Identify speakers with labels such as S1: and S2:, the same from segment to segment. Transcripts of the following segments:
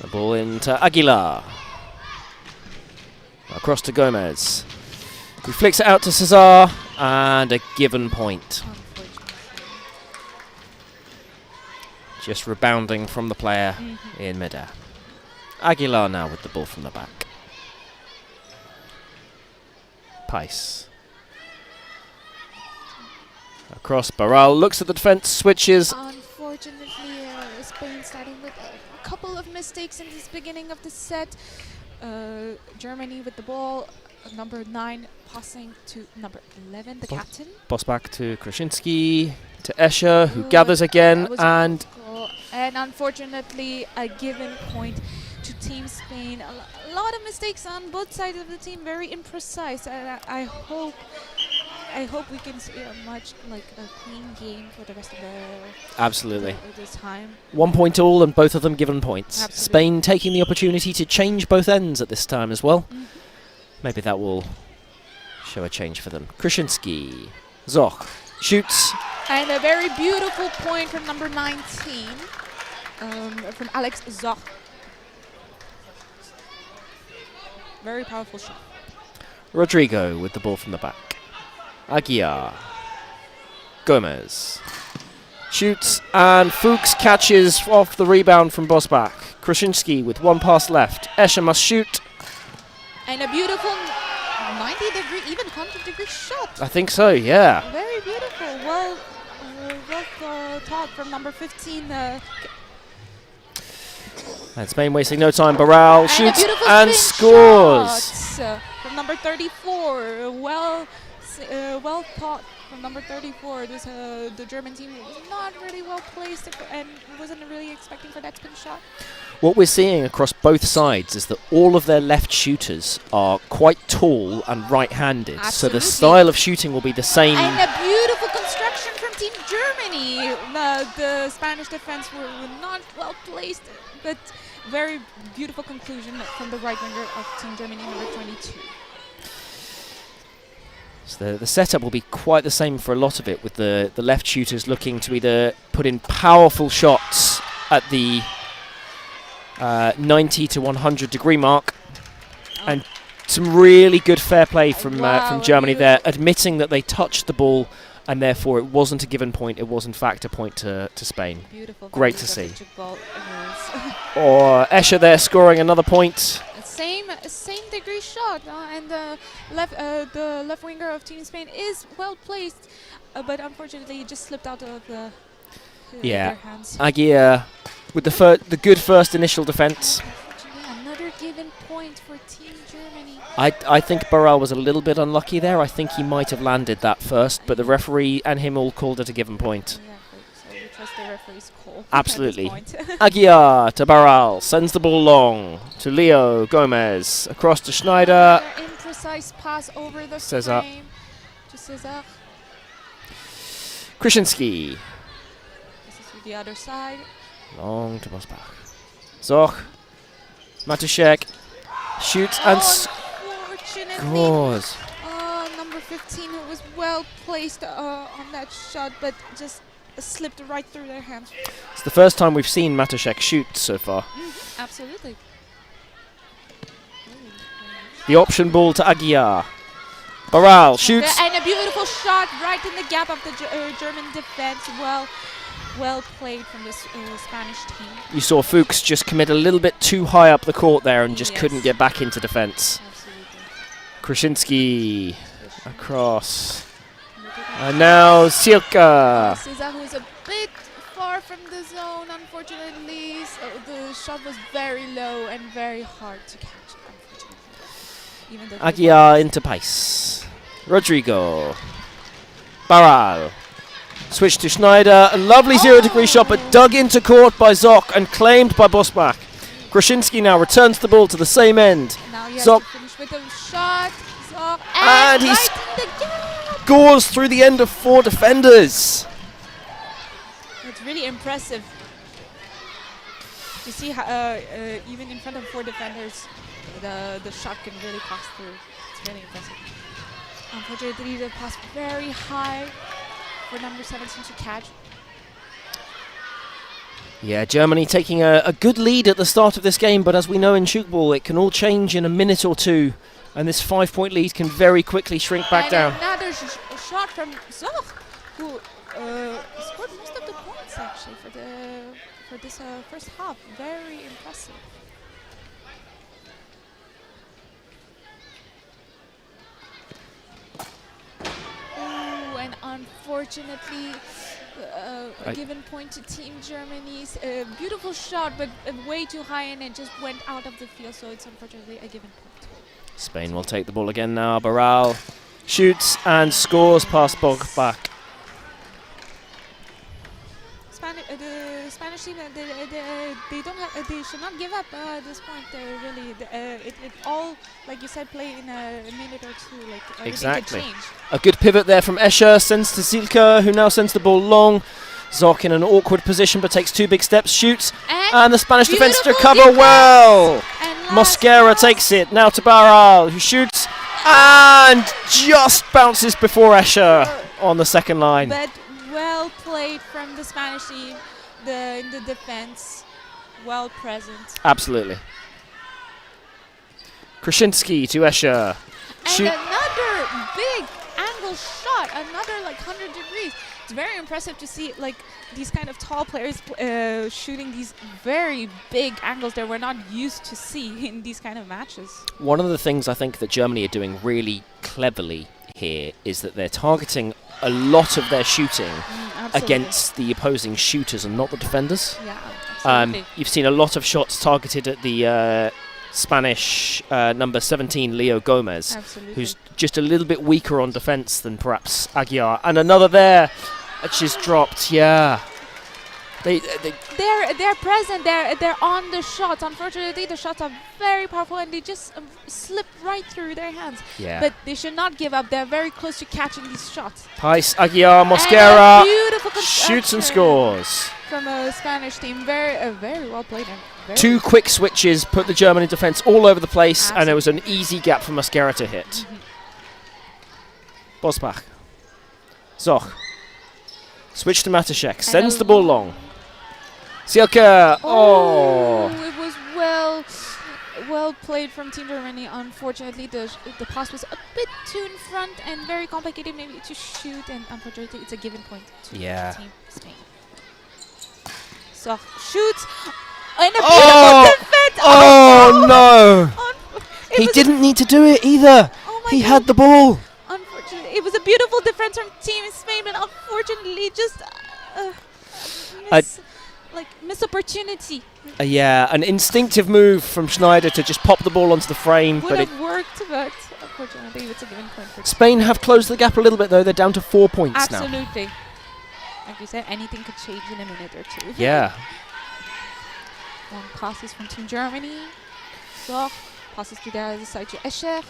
S1: The ball into Aguilar. Across to Gomez. He flicks it out to Sauser, and a given point. Just rebounding from the player in midair. Aguilar now with the ball from the back. Pais. Across, Barral looks at the defense, switches.
S2: Unfortunately, Spain starting with a couple of mistakes in this beginning of the set. Germany with the ball, number 9 passing to number 11, the captain.
S1: Pass back to Krasinski, to Escher, who gathers again, and
S2: unfortunately a given point to Team Spain. A lot of mistakes on both sides of the team, very imprecise. I hope we can see a much a clean game for the rest of the time.
S1: 1 point all, and both of them given points.
S2: Absolutely.
S1: Spain taking the opportunity to change both ends at this time as well. Maybe that will show a change for them. Krasinski, Zoch shoots.
S2: And a very beautiful point from number 19, from Alex Zoch. Very powerful shot.
S1: Rodrigo with the ball from the back. Aguiar. Gomez. Shoots, and Fuchs catches off the rebound from Bosbach. Krasinski with one pass left. Escher must shoot.
S2: And a beautiful 90-degree, even 100-degree shot.
S1: I think so, yeah.
S2: Very beautiful. Well taught from number 15.
S1: And Spain wasting no time. Barral shoots and scores.
S2: From number 34. Well thought from number 34. The German team was not really well placed and wasn't really expecting for that spin shot.
S1: What we're seeing across both sides is that all of their left shooters are quite tall and right-handed.
S2: Absolutely.
S1: So the style of shooting will be the same.
S2: And a beautiful construction from Team Germany. The Spanish defense were not well placed, but very beautiful conclusion from the right winger of Team Germany, number 22.
S1: So the setup will be quite the same for a lot of it, with the left shooters looking to either put in powerful shots at the 90 to 100 degree mark, and some really good fair play from Germany there, admitting that they touched the ball and therefore it wasn't a given point, it was in fact a point to Spain.
S2: Beautiful.
S1: Great to see. Or Escher there scoring another point.
S2: Same degree shot, and the left winger of Team Spain is well placed, but unfortunately it just slipped out of their hands.
S1: Aguilar with the good first initial defence.
S2: Another given point for Team Germany.
S1: I think Barral was a little bit unlucky there. I think he might have landed that first, but the referee and him all called it a given point.
S2: So we trust the referee's call.
S1: Absolutely. Aguilar to Barral, sends the ball long to Leo Gomez, across to Schneider.
S2: Imprecise pass over the
S1: Sauser.
S2: frame to Sauser.
S1: Krasinski.
S2: This is to the other side.
S1: Long to Bosbach. Zoch. Matuszek. Shoots and scores.
S2: Number 15 who was well placed on that shot, but just slipped right through their hands.
S1: It's the first time we've seen Matuszek shoot so far.
S2: Absolutely.
S1: The option ball to Aguilar. Barral shoots.
S2: And a beautiful shot right in the gap of the German defense. Well played from the Spanish team.
S1: You saw Fuchs just commit a little bit too high up the court there and just couldn't get back into defence.
S2: Absolutely.
S1: Krasinski across. And now Silka.
S2: Sauser, who is a bit far from the zone, unfortunately. So the shot was very low and very hard to catch, unfortunately.
S1: Aguilar into Pais. Rodrigo. Barral. Switch to Schneider. A lovely 0-degree shot, but dug into court by Zoch and claimed by Bosbach. Krasinski now returns the ball to the same end.
S2: Now he has to finish with a shot. Zoch,
S1: and he scores through the end of 4 defenders.
S2: It's really impressive to see how even in front of 4 defenders, the shot can really pass through. It's really impressive. Unfortunately, the pass very high for number 17 to catch.
S1: Yeah, Germany taking a good lead at the start of this game, but as we know in tchoukball, it can all change in a minute or two, and this 5-point lead can very quickly shrink back down.
S2: Another shot from Sauser, who scored most of the points actually for this first half. Very impressive. Ooh, and unfortunately, a given point to Team Germany's beautiful shot, but way too high, and it just went out of the field. So it's unfortunately a given point.
S1: Spain will take the ball again now. Barral shoots and scores past Bogback.
S2: The Spanish team, they don't have, they should not give up at this point. Really, it all, like you said, play in a minute or two. Like
S1: exactly.
S2: Could change.
S1: A good pivot there from Escher, sends to Silke, who now sends the ball long. Zoc in an awkward position, but takes 2 big steps, shoots, and the Spanish defense to cover well. Mosquera takes it now to Barral, who shoots and just bounces before Escher on the second line.
S2: But well played from the Spanish team, in the defense, well present.
S1: Absolutely. Krasinski to Escher.
S2: And another big angle shot, another like 100 degrees. It's very impressive to see like these kind of tall players shooting these very big angles that we're not used to see in these kind of matches.
S1: One of the things I think that Germany are doing really cleverly here is that they're targeting a lot of their shooting against the opposing shooters and not the defenders.
S2: Yeah, absolutely.
S1: You've seen a lot of shots targeted at the Spanish number 17, Leo Gomez, who's just a little bit weaker on defense than perhaps Aguiar. And another there, which is dropped. Yeah, they're
S2: present. They're on the shots. Unfortunately, the shots are very powerful and they just slip right through their hands.
S1: Yeah.
S2: But they should not give up. They're very close to catching these shots.
S1: Pais, Aguiar, Mosquera
S2: shoots
S1: and scores.
S2: From a Spanish team, very well played. And
S1: 2 quick switches put the German defense all over the place, and there was an easy gap for Mosquera to hit. Bosbach. Zoch. Switch to Matuszek. Sends the ball long. Silke. Oh.
S2: It was well played from Team Germany. Unfortunately, the pass was a bit too in front and very complicated maybe to shoot, and unfortunately it's a given point to Team Spain. So shoots and a beautiful defense.
S1: Oh no! He didn't need to do it either. He had the ball.
S2: Unfortunately, it was a beautiful defense from Team Spain, but unfortunately, just miss opportunity.
S1: Yeah, an instinctive move from Schneider to just pop the ball onto the frame.
S2: Would have worked, but unfortunately, it's a given point for
S1: Spain have closed the gap a little bit, though. They're down to 4 points now.
S2: Absolutely. Like you said, anything could change in a minute or two.
S1: Yeah.
S2: Long passes from Team Germany. So, passes to the other side to Escher.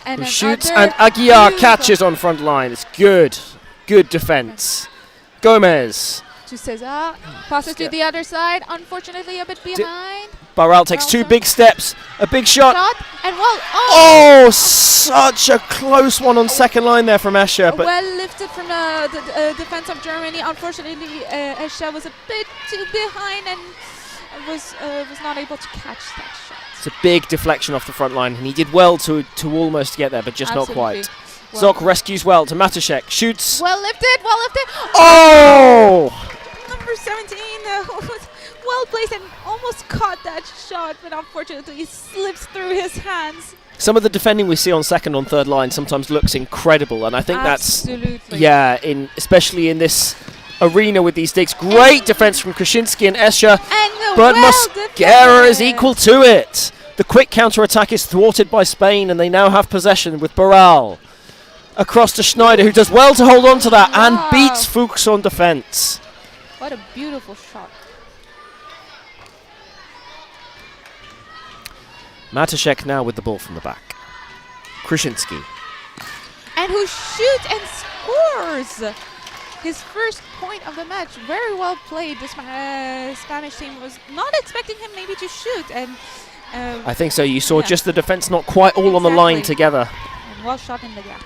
S2: And
S1: who shoots, and Aguiar catches on front line. It's good. Good defense. Gomez.
S2: To Cesar. Passes to the other side. Unfortunately, a bit behind.
S1: Barral takes 2 big steps. A big shot.
S2: And
S1: oh, such a close one on second line there from Escher. But
S2: well lifted from the defense of Germany. Unfortunately, Escher was a bit too behind and was not able to catch that shot.
S1: It's a big deflection off the front line, and he did well to almost get there, but just not quite. Well, Zoc rescues well to Matuszek. Shoots.
S2: Well lifted.
S1: Oh!
S2: Number 17 was well placed and almost caught that shot, but unfortunately it slips through his hands.
S1: Some of the defending we see on second and third line sometimes looks incredible, and I think that's especially in this arena with these digs. Great defense from Krasinski and Escher, but Mosquera is equal to it. The quick counter-attack is thwarted by Spain, and they now have possession with Barral. Across to Schneider, who does well to hold on to that and beats Fuchs on defense.
S2: What a beautiful shot.
S1: Matuszek now with the ball from the back. Krasinski.
S2: And who shoots and scores his first point of the match. Very well played. The Spanish team was not expecting him maybe to shoot. And
S1: I think so. You saw just the defense not quite all on the line together.
S2: And well shot in the gap.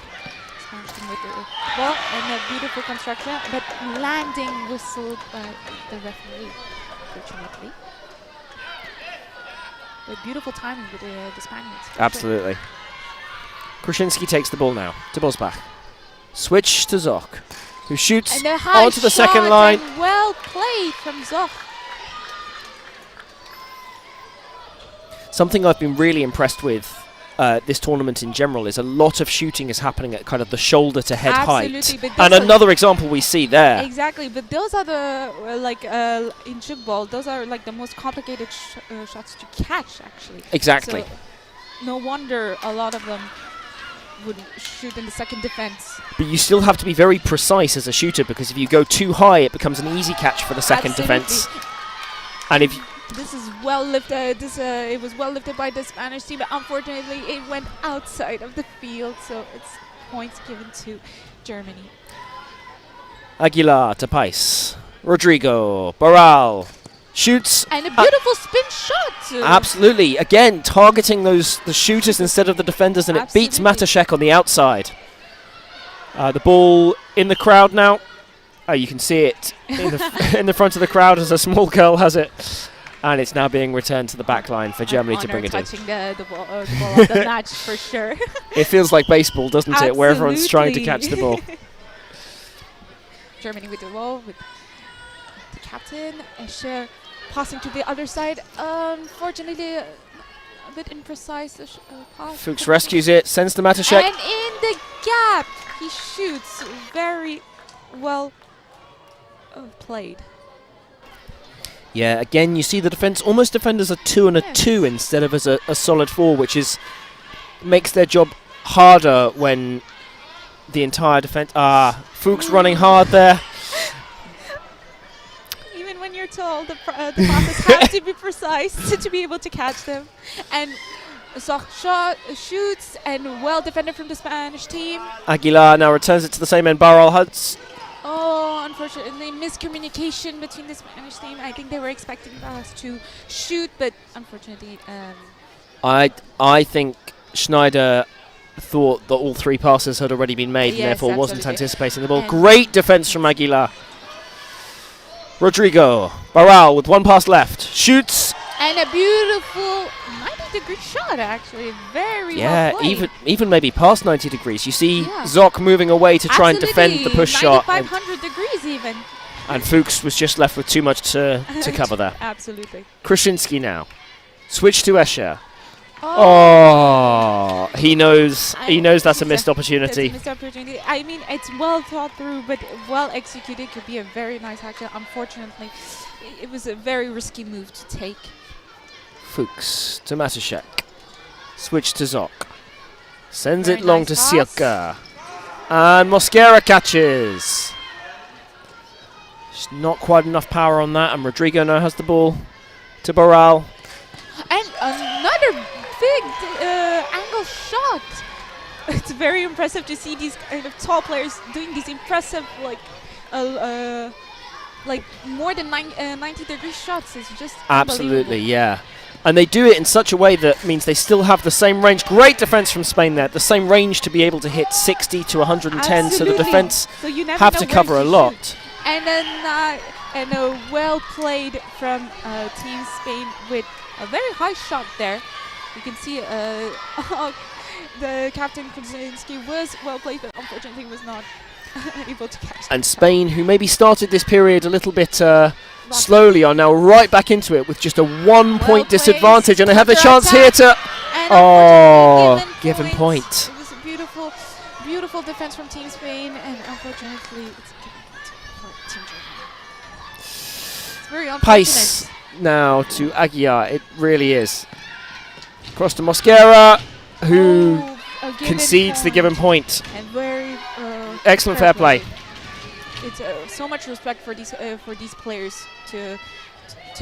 S2: With the ball and a beautiful construction, but landing whistled by the referee. unfortunately. But beautiful timing with the Spaniards.
S1: Absolutely. Krasinski takes the ball now to Bosbach. Switch to Zoc, who shoots
S2: And a high
S1: onto the
S2: shot
S1: second line.
S2: and well played from Zoc.
S1: Something I've been really impressed with this tournament in general is a lot of shooting is happening at kind of the shoulder to head height.
S2: But
S1: And another example we see there.
S2: exactly, but those are the in tchoukball, those are like the most complicated shots to catch actually.
S1: Exactly.
S2: So no wonder a lot of them would shoot in the second defense.
S1: But you still have to be very precise as a shooter, because if you go too high, it becomes an easy catch for the second defense. And if
S2: this is well lifted. It was well lifted by the Spanish team, but unfortunately it went outside of the field, so it's points given to Germany.
S1: Aguilar to Pais, Rodrigo, Barral shoots.
S2: And a beautiful spin shot.
S1: Absolutely. Again, targeting the shooters instead of the defenders, and it beats Matuszek on the outside. The ball in the crowd now. You can see it in the front of the crowd as a small girl has it. And it's now being returned to the back line for Germany to bring it in.
S2: Touching the ball of the match for sure.
S1: It feels like baseball, doesn't it? Where everyone's trying to catch the ball.
S2: Germany with the ball, with the captain. Escher passing to the other side. Unfortunately, a bit imprecise pass.
S1: Fuchs rescues it, sends to Matuszek.
S2: And in the gap, he shoots. Very well played.
S1: Yeah, again, you see the defense almost defend as a 2 and a 2 instead of as a solid 4, which makes their job harder when the entire defense. Fuchs running hard there.
S2: Even when you're told the passes have to be precise to be able to catch them. And Zoc shoots and well defended from the Spanish team.
S1: Aguilar now returns it to the same end. Barral Huds.
S2: Oh, unfortunately, miscommunication between the Spanish team. I think they were expecting us to shoot, but unfortunately...
S1: I think Schneider thought that all 3 passes had already been made, and therefore wasn't anticipating the ball. Great defense from Aguilar. Rodrigo. Barral with 1 pass left. Shoots.
S2: And a beautiful 90-degree shot, actually. Very well played.
S1: even maybe past 90 degrees. You see Zoc moving away to try and defend the push shot.
S2: 500 degrees even.
S1: And Fuchs was just left with too much to cover there.
S2: Absolutely.
S1: Krasinski now. Switch to Escher. Oh, he knows that's a missed opportunity.
S2: That's a missed opportunity. I mean, it's well thought through, but well executed. Could be a very nice action. Unfortunately, it was a very risky move to take.
S1: Fuchs to Matuszek. Switch to Zoc. Sends it long to Sielka. And Mosquera catches. Just not quite enough power on that, and Rodrigo now has the ball to Barral.
S2: And another big angle shot. It's very impressive to see these kind of tall players doing these impressive, like more than 90-degree shots. It's just
S1: absolutely, yeah. And they do it in such a way that means they still have the same range. Great defense from Spain there. The same range to be able to hit 60 to 110.
S2: Absolutely.
S1: So the defense have to cover a lot.
S2: And then a well played from Team Spain with a very high shot there. You can see the captain Krasinski was well played, but unfortunately was not able to catch.
S1: And Spain, who maybe started this period a little bit slowly, are now right back into it with just a 1-point disadvantage, and they have the chance here to given point.
S2: It was a beautiful defense from Team Spain, and unfortunately it's given point for Team Germany. It's very unfortunate.
S1: Pace now to Aguilar, it really is. Across to Mosquera, who concedes the given point.
S2: And very
S1: excellent fair play.
S2: It's so much respect for these players to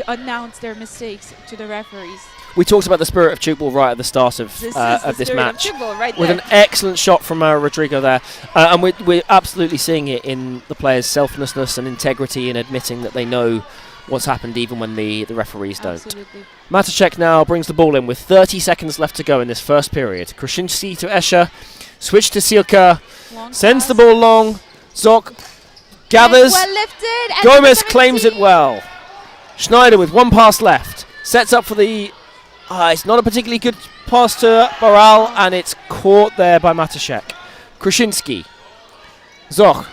S2: announce their mistakes to the referees.
S1: We talked about the spirit of tchoukball right at the start of this match, with an excellent shot from Rodrigo there, and we're absolutely seeing it in the players' selflessness and integrity in admitting that they know what's happened even when the referees don't.
S2: Absolutely.
S1: Matuszek now brings the ball in with 30 seconds left to go in this first period. Krasinski to Escher, switch to Sielka, sends the ball long. Zoc gathers.
S2: Well lifted, and
S1: Gomez claims it well. Schneider with one pass left. Sets up for the... it's not a particularly good pass to Baral, and it's caught there by Matashek. Krasinski. Zoch.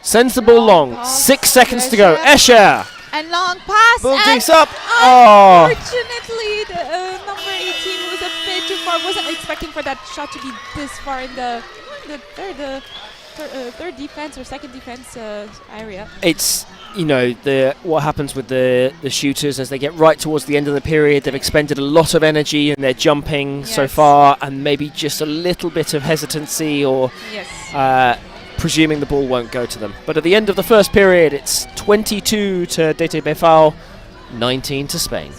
S1: Sends the ball long. 6 seconds to go. Escher.
S2: And long pass.
S1: Ball
S2: And
S1: digs up.
S2: unfortunately, the number 18 was a bit too far. Wasn't expecting for that shot to be this far in the third defense or second defense area.
S1: It's, you know, what happens with the shooters as they get right towards the end of the period. They've expended a lot of energy and they're jumping so far, and maybe just a little bit of hesitancy or presuming the ball won't go to them. But at the end of the first period, it's 22 to DTBV, 19 to Spain.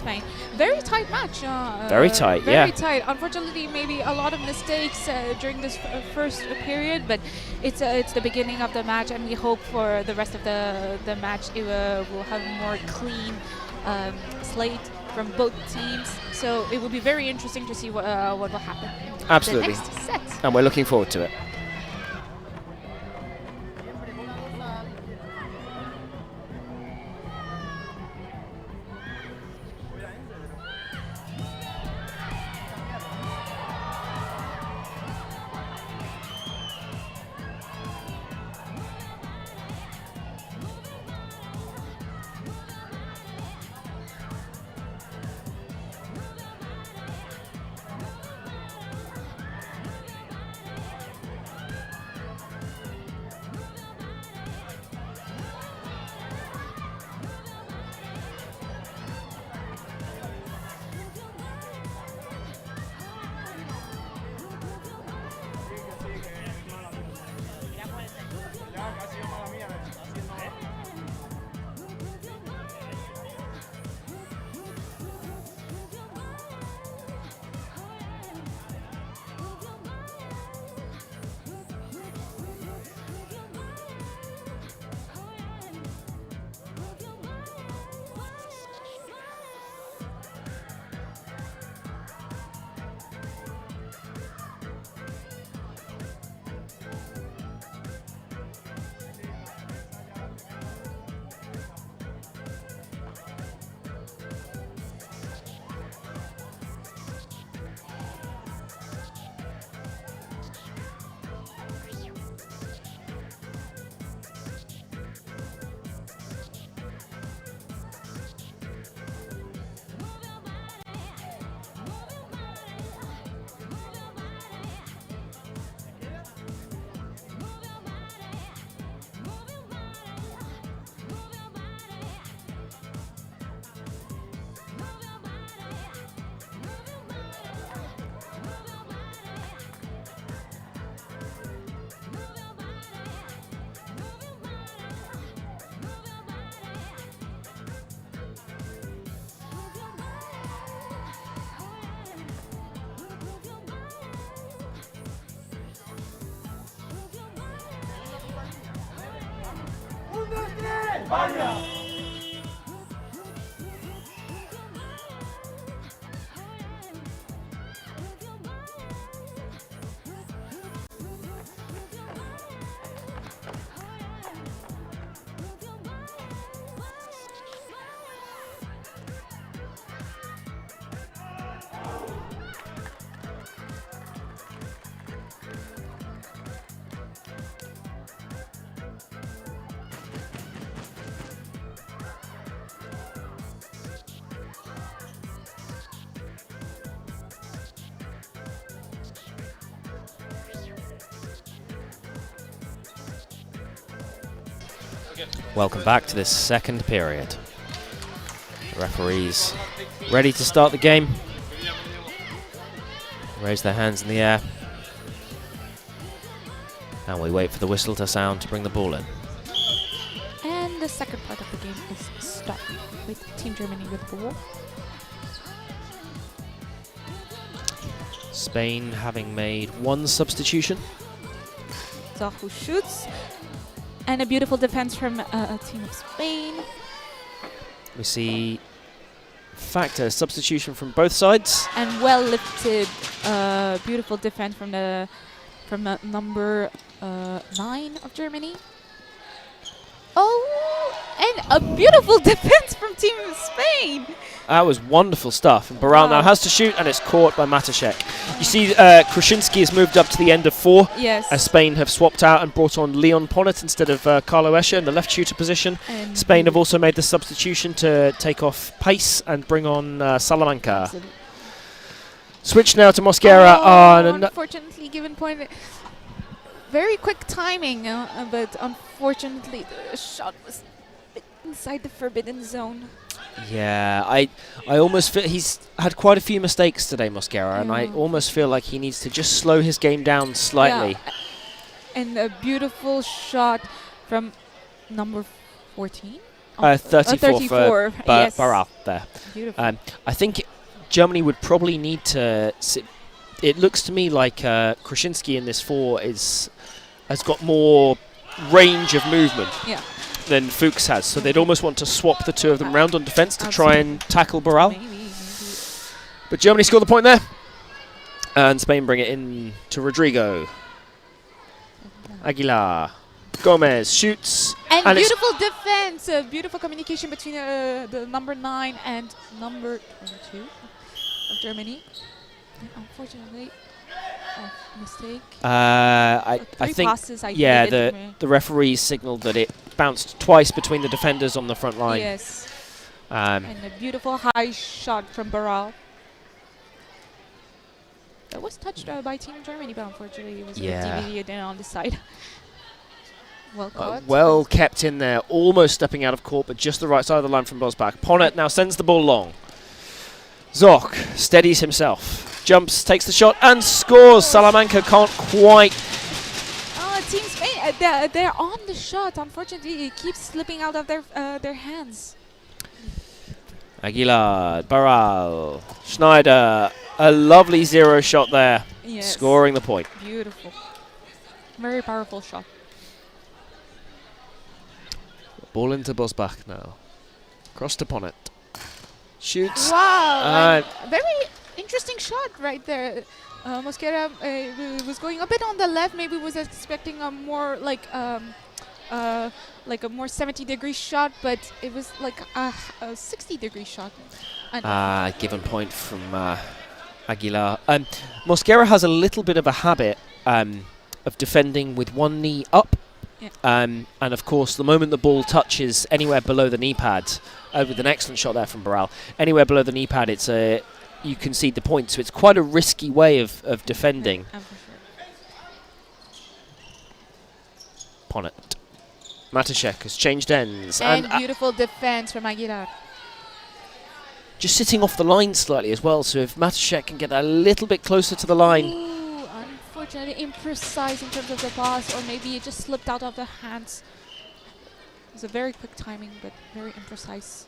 S2: Very tight match.
S1: Very tight,
S2: very tight. Unfortunately, maybe a lot of mistakes during this first period, but it's the beginning of the match, and we hope for the rest of the match it will have a more clean slate from both teams. So it will be very interesting to see what will happen.
S1: Absolutely.
S2: The next set.
S1: And we're looking forward to it. Welcome back to this second period. The referees ready to start the game. Raise their hands in the air. And we wait for the whistle to sound to bring the ball in.
S2: And the second part of the game is starting with Team Germany with the ball.
S1: Spain having made one substitution.
S2: Zahu shoots. And a beautiful defense from a team of Spain.
S1: We see, in fact, a substitution from both sides.
S2: And well lifted, beautiful defense from number 9 of Germany. Oh, and a beautiful defense from from Team Spain.
S1: That was wonderful stuff. And Barral now has to shoot, and it's caught by Matuszek. You see Krasinski has moved up to the end of 4.
S2: Yes.
S1: As Spain have swapped out and brought on Leon Ponnet instead of Carlo Escher in the left shooter position. And Spain have also made the substitution to take off Pace and bring on Salamanca.
S2: Absolutely.
S1: Switch now to Mosquera.
S2: Unfortunately, given point. Very quick timing, but unfortunately the shot was inside the forbidden zone.
S1: Yeah, I almost feel he's had quite a few mistakes today, Mosquera, and I almost feel like he needs to just slow his game down slightly.
S2: Yeah. And a beautiful shot from number 14?
S1: 34 for
S2: yes.
S1: Barral there.
S2: Beautiful.
S1: I think Germany would probably need to... It looks to me like Krasinski in this 4 has got more range of movement. Yeah. Than Fuchs has, so they'd almost want to swap the two of them round on defence to try and tackle Barral. Maybe. But Germany score the point there, and Spain bring it in to Rodrigo. Aguilar. Gomez shoots.
S2: And beautiful defence, beautiful communication between the number 9 and number 22 of Germany. And unfortunately, mistake.
S1: I think the referees signalled that it bounced twice between the defenders on the front line.
S2: Yes. And a beautiful high shot from Barral. That was touched by Team Germany, but unfortunately it was DTBV on the side. Well caught.
S1: Well kept in there, almost stepping out of court, but just the right side of the line from Bosbach. Ponnet now sends the ball long. Zoch steadies himself, jumps, takes the shot, and scores. Salamanca can't quite.
S2: Team Spain, they're on the shot. Unfortunately, it keeps slipping out of their hands.
S1: Aguilar, Barral, Schneider, a lovely 0 shot there, scoring the point.
S2: Beautiful. Very powerful shot.
S1: Ball into Bosbach now. Cross to Ponnet. Shoots.
S2: Wow, very interesting shot right there. Mosquera was going a bit on the left. Maybe was expecting a more like a more 70-degree shot, but it was like a 60-degree shot.
S1: Given point from Aguilar. Mosquera has a little bit of a habit of defending with one knee up. Yeah. And of course, the moment the ball touches anywhere below the knee pad, with an excellent shot there from Barral, anywhere below the knee pad, it's you concede the point. So it's quite a risky way of defending.
S2: Yeah, for sure.
S1: Ponnet. Matuszek has changed ends.
S2: And beautiful defense from Aguilar.
S1: Just sitting off the line slightly as well, so if Matuszek can get a little bit closer to the line.
S2: Ooh, unfortunately imprecise in terms of the pass, or maybe it just slipped out of the hands. It was a very quick timing, but very imprecise.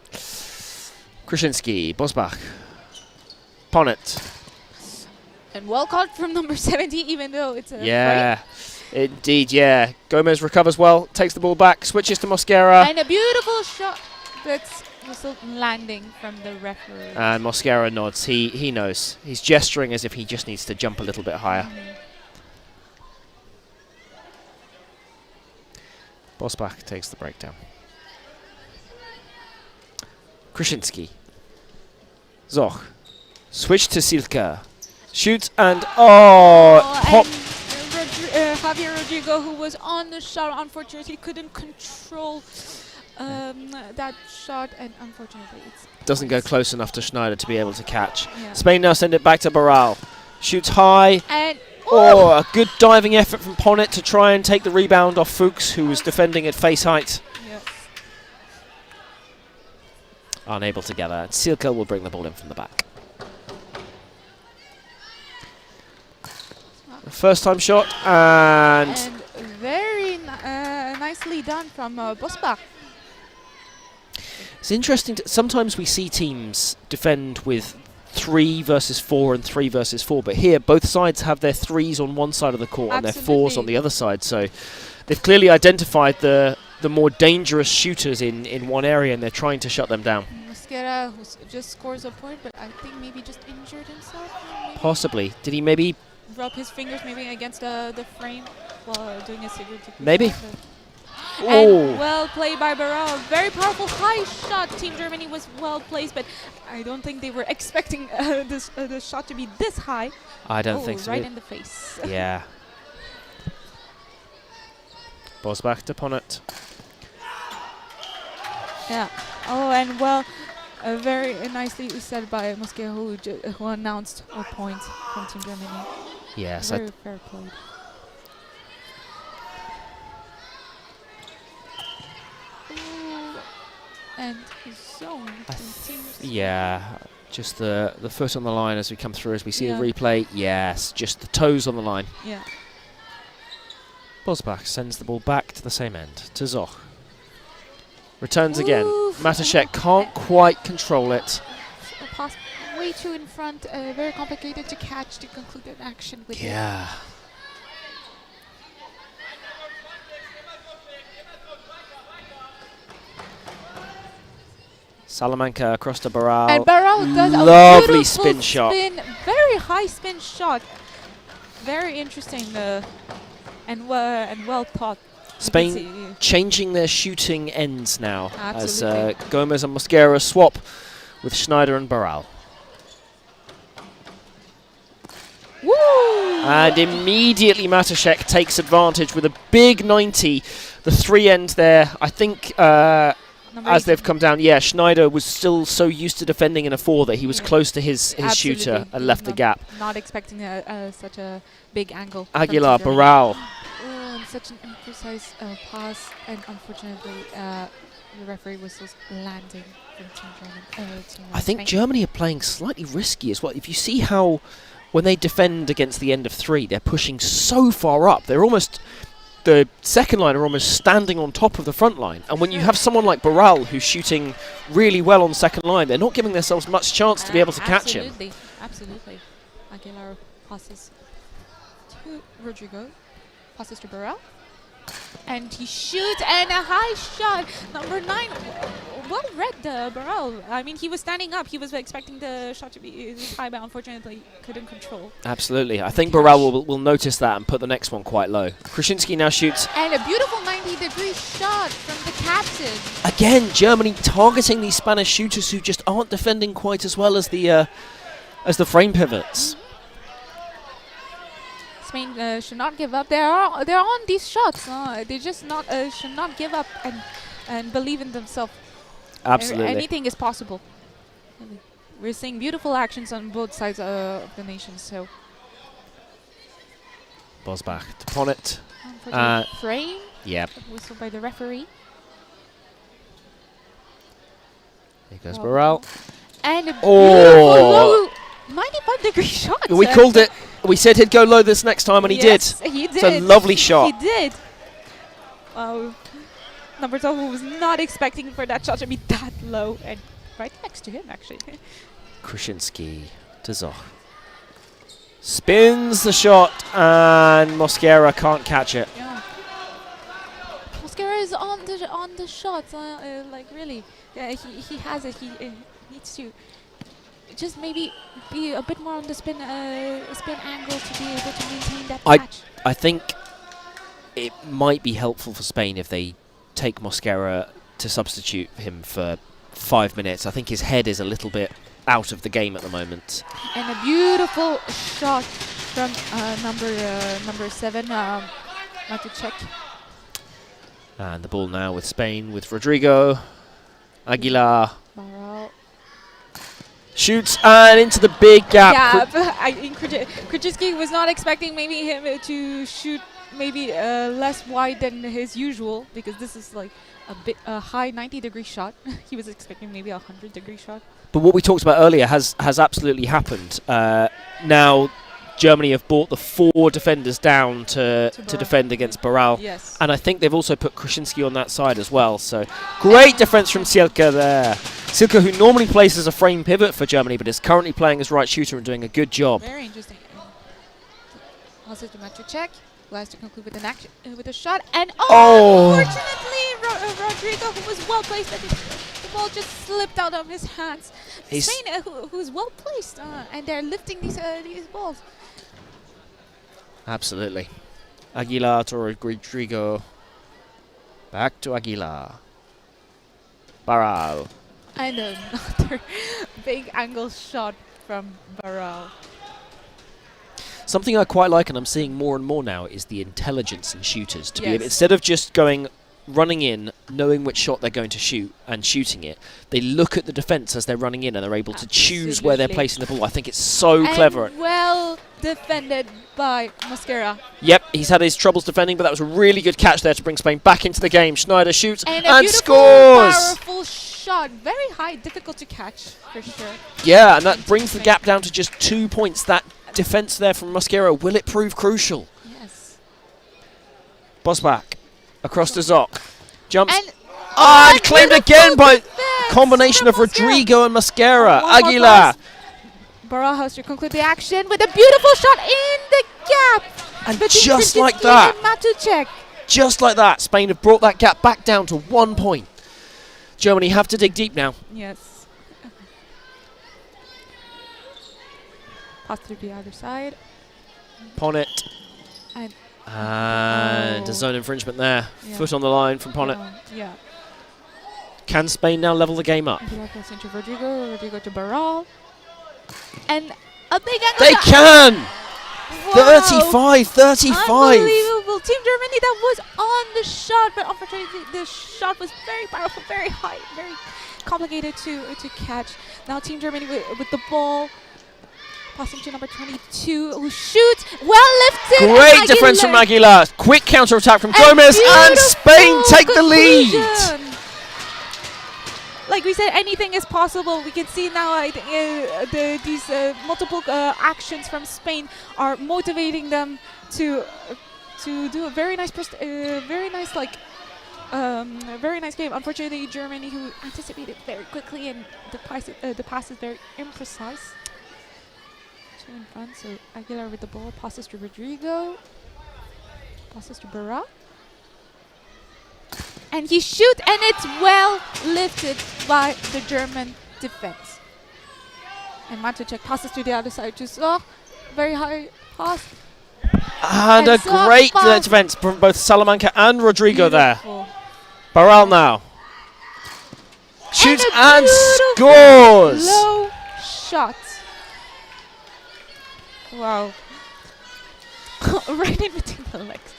S1: Krasinski, Bosbach, Ponnet.
S2: And well caught from number 70, even though it's a
S1: break. Indeed, yeah. Gomez recovers well, takes the ball back, switches to Mosquera.
S2: And a beautiful shot that's also landing from the referee.
S1: And Mosquera nods. He knows. He's gesturing as if he just needs to jump a little bit higher. Bosbach takes the breakdown. Krasinski. Zoch. Switch to Silka. Shoots and pop.
S2: Javier Rodrigo, who was on the shot, unfortunately couldn't control that shot, and unfortunately it
S1: doesn't go close enough to Schneider to be able to catch. Yeah. Spain now send it back to Barral. Shoots high. And a good diving effort from Ponnet to try and take the rebound off Fuchs, who was defending at face height. Yes. Unable to gather. Silka will bring the ball in from the back. First time shot, and
S2: very nicely done from Bosbach.
S1: It's interesting. Sometimes we see teams defend with 3 versus 4 and 3 versus 4, but here both sides have their 3s on one side of the court and their 4s on the other side. So they've clearly identified the more dangerous shooters in one area, and they're trying to shut them down.
S2: Mosquera, who just scores a point, but I think maybe just injured himself.
S1: Possibly. Did he maybe
S2: rub his fingers maybe against the frame while doing a cigarette?
S1: Maybe.
S2: And well played by Barral. Very powerful high shot. Team Germany was well placed, but I don't think they were expecting the shot to be this high.
S1: I don't think so.
S2: Right in the face.
S1: Yeah. Bosbach upon it.
S2: Yeah. Oh, and well, very nicely said by Mickaël, who announced a point from Team Germany.
S1: Yes.
S2: Very fair play. And zone.
S1: Yeah, just the foot on the line as we come through, as we see the replay. Yes, just the toes on the line.
S2: Yeah.
S1: Bosbach sends the ball back to the same end, to Zoch. Returns again. Matuszek can't quite control it.
S2: Pass way too in front, very complicated to catch to conclude an action with.
S1: Yeah. Salamanca across to Barral.
S2: And Barral does
S1: lovely
S2: a
S1: spin shot.
S2: Very high spin shot. Very interesting and well thought.
S1: Spain changing their shooting ends now.
S2: Absolutely.
S1: As Gomez and Mosquera swap with Schneider and Barral.
S2: Woo!
S1: And immediately Matuszek takes advantage with a big 90. The three end there, I think, as they've come down, Schneider was still so used to defending in a 4 that he was close to his shooter and left the gap.
S2: Not expecting such a big angle.
S1: Aguilar, Barral.
S2: Such an imprecise pass, and unfortunately the referee was just landing from Team Germany.
S1: I think Germany are playing slightly risky as well. If you see how when they defend against the end of 3, they're pushing so far up. They're almost... The second line are almost standing on top of the front line. And when you have someone like Barral who's shooting really well on second line, they're not giving themselves much chance to be able to catch him.
S2: Absolutely. Aguilar passes to Rodrigo. Passes to Barral. And he shoots, and a high shot. Number 9, well read Barral. I mean, he was standing up. He was expecting the shot to be this high, but unfortunately couldn't control.
S1: Absolutely. I think Barral will notice that and put the next one quite low. Krasinski now shoots.
S2: And a beautiful 90-degree shot from the captain.
S1: Again, Germany targeting these Spanish shooters who just aren't defending quite as well as the frame pivots.
S2: Spain should not give up. They're on these shots. They just should not give up and believe in themselves.
S1: Absolutely.
S2: Anything is possible. We're seeing beautiful actions on both sides of the nation. So
S1: Bosbach upon it.
S2: Frame.
S1: Yep.
S2: Whistle by the referee.
S1: Here goes Barral.
S2: And a beautiful low 95-degree shot.
S1: We called it. We said he'd go low this next time, and he did.
S2: He did.
S1: It's a lovely shot.
S2: He did. Number 12 was not expecting for that shot to be that low, and right next to him, actually.
S1: Krasinski to Zoch. Spins the shot, and Mosquera can't catch it.
S2: Yeah. Mosquera is on the shot, like really. Yeah, he has it. He needs to just maybe be a bit more on the spin angle to be able to maintain that catch.
S1: I think it might be helpful for Spain if they take Mosquera to substitute him for 5 minutes. I think his head is a little bit out of the game at the moment.
S2: And a beautiful shot from number 7, Matuszek.
S1: And the ball now with Spain, with Rodrigo. Aguilar.
S2: Barral.
S1: Shoots and into the big gap.
S2: I think Krasinski was not expecting maybe him to shoot maybe less wide than his usual, because this is like a high 90-degree shot. He was expecting maybe a 100-degree shot.
S1: But what we talked about earlier has absolutely happened. Now Germany have brought the 4 defenders down to defend against Barral.
S2: Yes.
S1: And I think they've also put Krasinski on that side as well. So great defense from Sielke there. Sielke, who normally plays as a frame pivot for Germany, but is currently playing as right shooter and doing a good job.
S2: Very interesting. Also to Matuszek, who has to conclude with an action with a shot. And unfortunately, Rodrigo, who was well placed, the ball just slipped out of his hands. Spain, who's well placed, and they're lifting these balls.
S1: Absolutely. Aguilar to Rodrigo. Back to Aguilar. Barral.
S2: And another big angle shot from Barral.
S1: Something I quite like, and I'm seeing more and more now, is the intelligence in shooters. To be
S2: Yes.
S1: instead of just running in, knowing which shot they're going to shoot and shooting it, they look at the defence as they're running in and they're able to choose where they're placing the ball. I think it's so clever.
S2: And well defended by Mosquera.
S1: Yep, he's had his troubles defending, but that was a really good catch there to bring Spain back into the game. Schneider shoots
S2: And a
S1: and
S2: beautiful,
S1: scores!
S2: powerful shot. Very high, difficult to catch, for sure.
S1: Yeah, and that brings the gap down to just 2 points. That defence there from Mosquera, will it prove crucial?
S2: Yes.
S1: Bosbach across to Zoc. Jumps.
S2: And
S1: Claimed again by combination of Rodrigo and Mosquera. Aguilar.
S2: Barajas to conclude the action with a beautiful shot in the gap.
S1: And
S2: between
S1: just like
S2: Krzyzewski
S1: that,
S2: and Matuszek.
S1: just like that, Spain have brought that gap back down to 1 point. Germany have to dig deep now.
S2: Yes. Pass to the other side.
S1: Ponnet.
S2: And
S1: a zone infringement there.
S2: Yeah.
S1: Foot on the line from Ponnet.
S2: Yeah.
S1: Can Spain now level the game up?
S2: Aguilar goes into Rodrigo. Rodrigo to Barral. And a big angle.
S1: They can!
S2: Wow.
S1: 35.
S2: Unbelievable. Team Germany, that was on the shot, but unfortunately the shot was very powerful, very high, very complicated to catch. Now Team Germany with the ball. Passing to number 22, who shoots. Well lifted.
S1: Great defense from Aguilar. Quick counter attack from Gomez, and Spain take the lead.
S2: Like we said, anything is possible. We can see now these multiple actions from Spain are motivating them to do a very nice, very nice game. Unfortunately, Germany, who anticipated very quickly, and the pass is very imprecise. Two in front, so Aguilar with the ball, passes to Rodrigo, passes to Barra. And he shoots, and it's well lifted by the German defense. And Matuszek passes to the other side to Zoc. Very high pass.
S1: And a great defense from both Salamanca and Rodrigo there. Barral now. Shoots and scores!
S2: Low shot. Wow. Right in between the legs.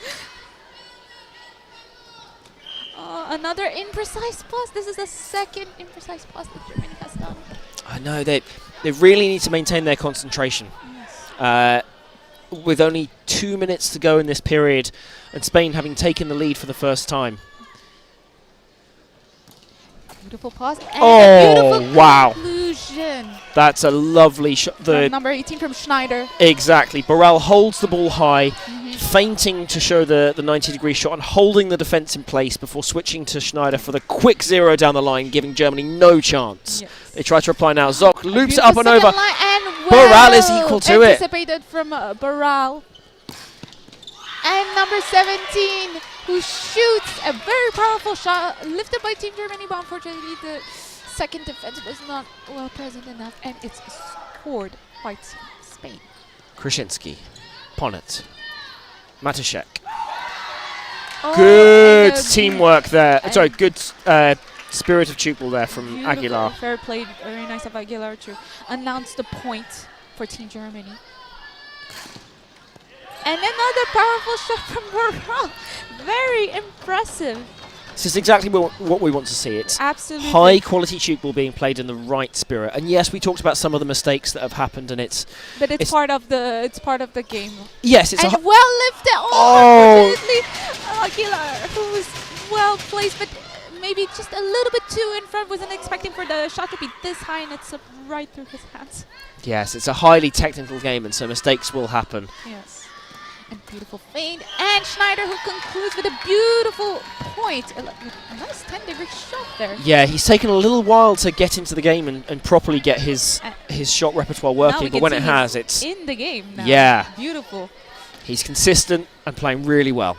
S2: Another imprecise pass. This is the second imprecise pass that Germany has done.
S1: I know, they really need to maintain their concentration.
S2: Yes.
S1: With only 2 minutes to go in this period, and Spain having taken the lead for the first time.
S2: Beautiful pass. And
S1: Oh,
S2: beautiful
S1: wow.
S2: conclusion.
S1: That's a lovely shot.
S2: From number 18 from Schneider.
S1: Exactly. Barral holds the ball high, feinting to show the 90-degree shot and holding the defence in place before switching to Schneider for the quick zero down the line, giving Germany no chance.
S2: Yes.
S1: They try to reply now. Zoc loops it up and
S2: Beautiful
S1: over.
S2: second line, and
S1: Barral is equal to it.
S2: anticipated from Barral. And number 17, who shoots a very powerful shot, lifted by Team Germany, but unfortunately the second defense was not well present enough, and it's scored by Spain.
S1: Krzyzewski, Ponnet, Matuszek.
S2: Oh,
S1: Good
S2: and
S1: teamwork there.
S2: and
S1: Sorry, good spirit of Tchoukball there from
S2: beautiful,
S1: Aguilar.
S2: fair play, very nice of Aguilar to announce the point for Team Germany. And another powerful shot from Barral. Very impressive.
S1: This is exactly what we want to see. It's
S2: Absolutely.
S1: high quality Tchoukball being played in the right spirit. And yes, we talked about some of the mistakes that have happened, and it's
S2: part of the game.
S1: yes, it's
S2: And
S1: a
S2: well lifted.
S1: Oh.
S2: Unfortunately, Aguilar, who's well placed, but maybe just a little bit too in front. Wasn't expecting for the shot to be this high, and it's right through his hands.
S1: yes, it's a highly technical game, and so mistakes will happen.
S2: Yes. And beautiful feint. And Schneider, who concludes with a beautiful point. A nice 10-degree shot there.
S1: Yeah, he's taken a little while to get into the game and properly get his shot repertoire working, but when it has, it's
S2: in the game now.
S1: Yeah.
S2: Beautiful.
S1: He's consistent and playing really well.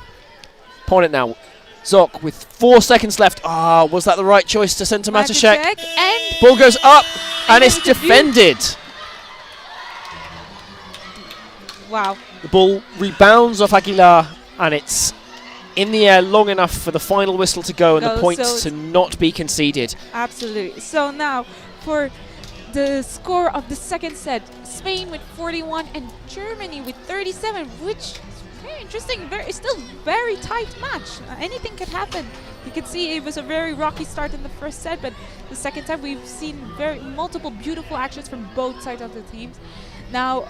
S1: Point it now. Zoc with 4 seconds left. Was that the right choice to send to Matuszek?
S2: And
S1: Ball goes up, and it's
S2: it's a
S1: defended.
S2: wow.
S1: The ball rebounds off Aguilar, and it's in the air long enough for the final whistle to go and the points
S2: so
S1: to not be conceded.
S2: Absolutely. So now for the score of the second set, Spain with 41 and Germany with 37, which is very interesting. It's still very tight match. Anything could happen. You can see it was a very rocky start in the first set, but the second set we've seen multiple beautiful actions from both sides of the teams. Now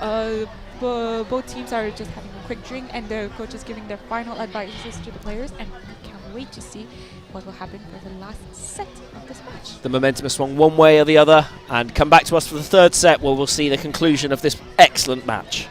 S2: both teams are just having a quick drink, and the coach is giving their final advices to the players, and we can't wait to see what will happen for the last set of this match.
S1: The momentum has swung one way or the other, and come back to us for the third set where we'll see the conclusion of this excellent match.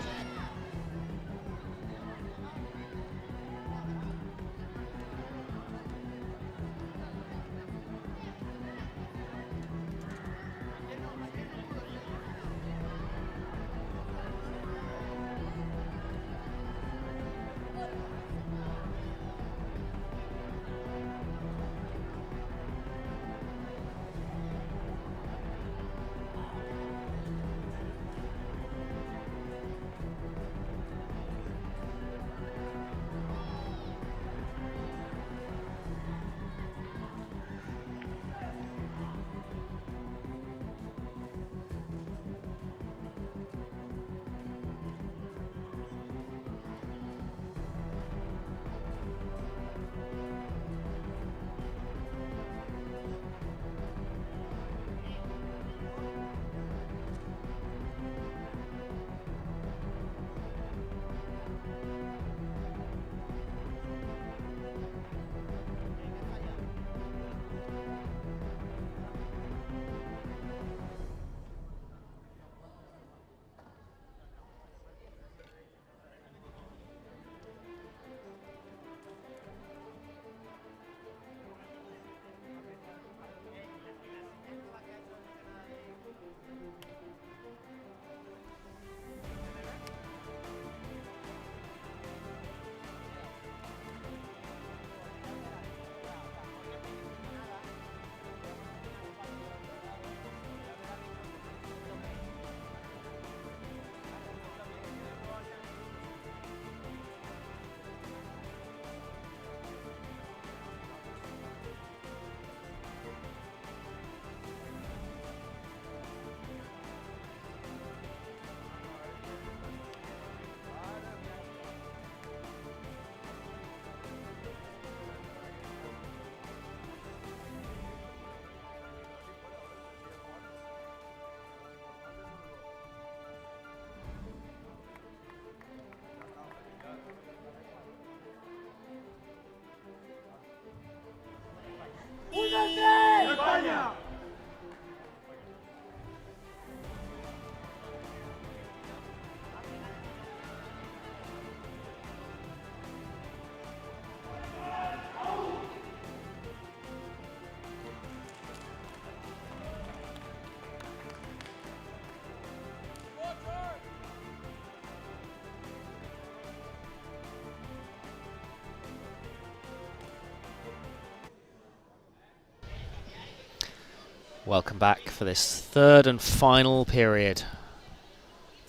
S1: Welcome back for this third and final period.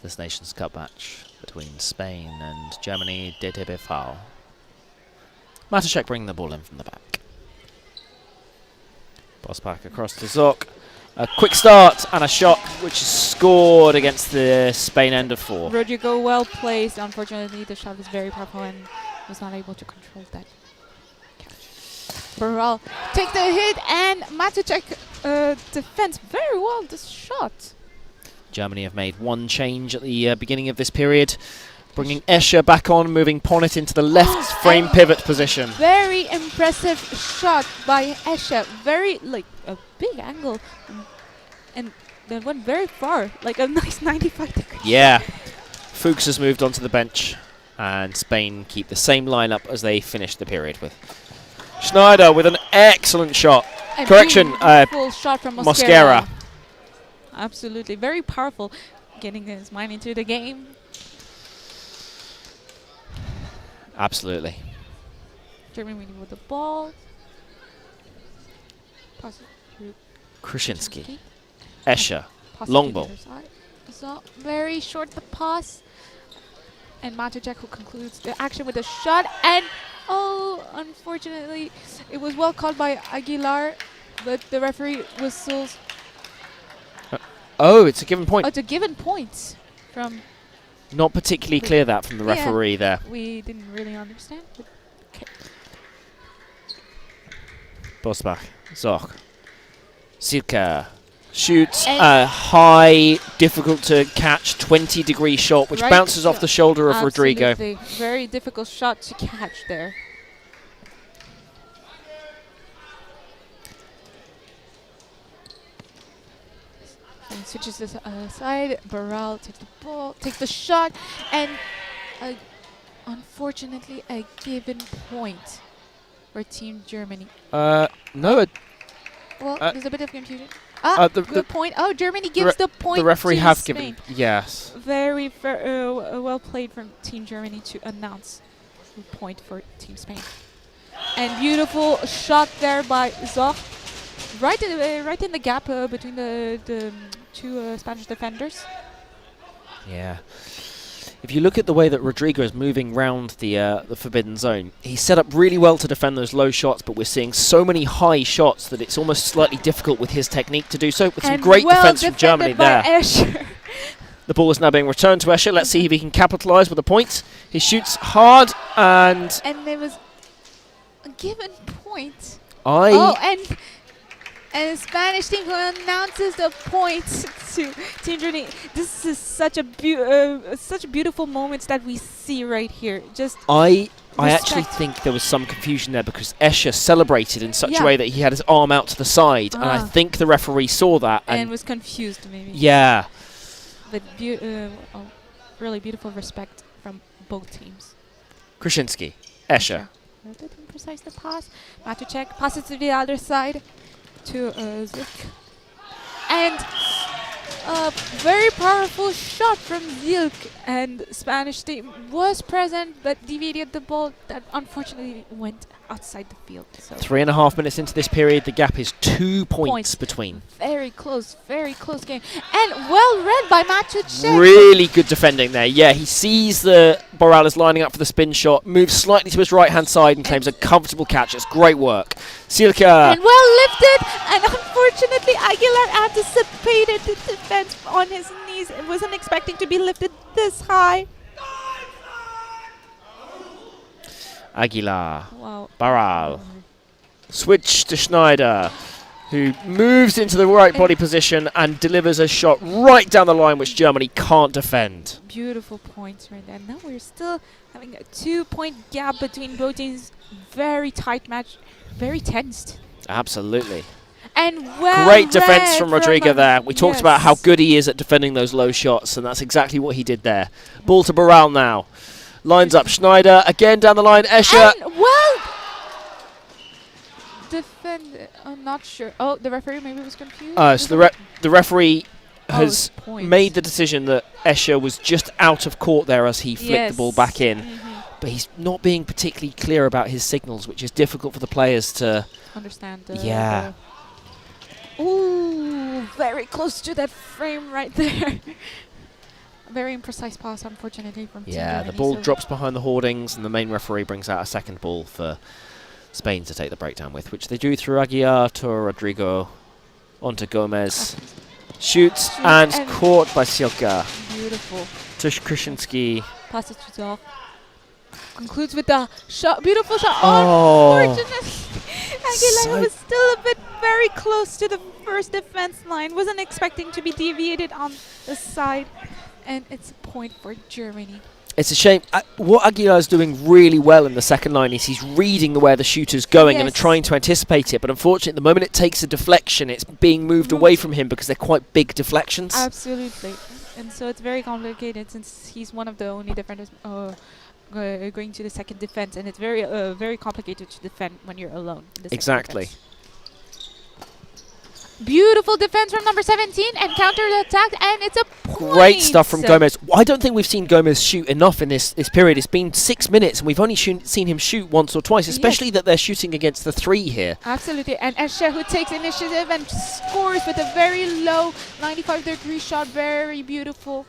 S1: This Nations Cup match between Spain and Germany, DTBV. Matuszek bringing the ball in from the back. Bosbach across to Zok. A quick start and a shot which is scored against the Spain end of four.
S2: Rodrigo well placed. Unfortunately, the shot was very powerful and was not able to control that catch. Baral take the hit, and Matuszek defends very well this shot.
S1: Germany have made one change at the beginning of this period, bringing Escher back on, moving Ponnet into the left frame pivot position.
S2: Very impressive shot by Escher. Very, like, a big angle. And that went very far, like a nice 95 degrees.
S1: Yeah. Fuchs has moved onto the bench, and Spain keep the same lineup as they finished the period with. Schneider with an excellent shot. Correction,
S2: full shot from
S1: Mosquera.
S2: Absolutely, very powerful, getting his mind into the game.
S1: Absolutely.
S2: Germany with the ball.
S1: Krasinski. Escher. Long ball.
S2: So very short the pass. And Matuszek who concludes the action with a shot. And unfortunately, it was well caught by Aguilar, but the referee whistles.
S1: Oh, it's a given point.
S2: Oh, it's a given point from.
S1: Not particularly clear that from the referee there.
S2: We didn't really understand. Okay.
S1: Bosbach, Zoch, Silke shoots a high, difficult to catch 20-degree shot, which bounces off the shoulder of Rodrigo.
S2: Very difficult shot to catch there. And switches this side. Barral takes the ball, takes the shot, and unfortunately a given point for Team Germany.
S1: No.
S2: Well, there's a bit of confusion. Good point. Oh, Germany gives the point.
S1: The referee
S2: to
S1: have
S2: Spain.
S1: given. Yes.
S2: Very well played from Team Germany to announce the point for Team Spain. And beautiful shot there by Zoch, right in the gap between the two Spanish defenders.
S1: Yeah. If you look at the way that Rodrigo is moving round the forbidden zone, he's set up really well to defend those low shots, but we're seeing so many high shots that it's almost slightly difficult with his technique to do so. With some great defense from Germany there. The ball is now being returned to Escher. Let's see if he can capitalise with a point. He shoots hard and
S2: there was a given point. And the Spanish team who announces the point to Team Germany. This is such a beautiful moment that we see right here. Just
S1: I actually think there was some confusion there because Escher celebrated in such a way that he had his arm out to the side, and I think the referee saw that
S2: and was confused maybe.
S1: Yeah.
S2: But really beautiful respect from both teams.
S1: Krasinski, Escher.
S2: Didn't precise the pass. Matušek passes to the other side to Zilk. And a very powerful shot from Zilk, and Spanish team was present but deviated the ball that unfortunately went outside the field. So
S1: 3.5 minutes into this period, the gap is 2 points between.
S2: Very close game. And well read by Matušek.
S1: Really good defending there. Yeah, he sees the Borrell is lining up for the spin shot, moves slightly to his right-hand side and claims a comfortable catch. It's great work. Silke.
S2: And well lifted, and unfortunately Aguilar anticipated the defense on his knees and wasn't expecting to be lifted this high.
S1: Aguilar.
S2: Wow.
S1: Barral. Switch to Schneider, who moves into the right body position and delivers a shot right down the line, which Germany can't defend.
S2: Beautiful points right there. Now we're still having a 2-point gap between both teams. Very tight match, very tensed.
S1: Absolutely.
S2: And
S1: great defense from Rodrigo there. We talked about how good he is at defending those low shots, and that's exactly what he did there. Ball to Barral now. Lines up Schneider, again down the line, Escher.
S2: And well defended, I'm not sure. Oh, the referee maybe was confused?
S1: So the referee has made the decision that Escher was just out of court there as he flicked the ball back in. But he's not being particularly clear about his signals, which is difficult for the players to
S2: understand. Ooh, very close to that frame right there. Very imprecise pass, unfortunately, from Team Germany.
S1: The ball drops behind the hoardings, and the main referee brings out a second ball for Spain to take the breakdown with, which they do through Aguilar to Rodrigo, onto Gomez. Shoots and caught by Silke.
S2: Beautiful.
S1: To Krasinski.
S2: Passes to Zoch. Concludes with the shot. Beautiful shot. Unfortunately, Aguilar was still a bit very close to the first defense line. Wasn't expecting to be deviated on the side. And it's a point for Germany.
S1: It's a shame. What Aguilar is doing really well in the second line is he's reading where the shooter's going and trying to anticipate it. But unfortunately, the moment it takes a deflection, it's being moved away from him because they're quite big deflections.
S2: Absolutely. And so it's very complicated since he's one of the only defenders going to the second defense. And it's very very complicated to defend when you're alone.
S1: Exactly.
S2: Beautiful defense from number 17 and counter-attack, and it's a point.
S1: Great stuff from Gomez. I don't think we've seen Gomez shoot enough in this period. It's been 6 minutes, and we've only seen him shoot once or twice, especially that they're shooting against the 3 here.
S2: Absolutely, and Escher, who takes initiative and scores with a very low 95-degree shot. Very beautiful.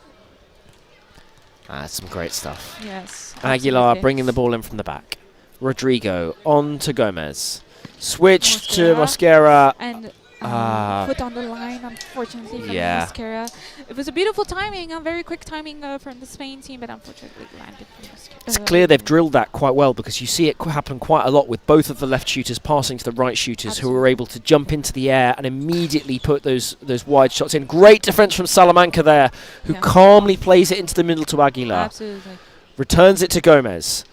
S1: Some great stuff.
S2: Yes.
S1: Aguilar bringing the ball in from the back. Rodrigo on to Gomez. Switch to Mosquera.
S2: And foot on the line, unfortunately, from Mosquera. It was a beautiful timing, a very quick timing from the Spain team, but unfortunately landed from Mosquera.
S1: It's clear they've drilled that quite well, because you see it happen quite a lot with both of the left shooters passing to the right shooters, who are able to jump into the air and immediately put those wide shots in. Great defense from Salamanca there, who calmly plays it into the middle to Aguilar.
S2: Absolutely.
S1: Returns it to Gomez.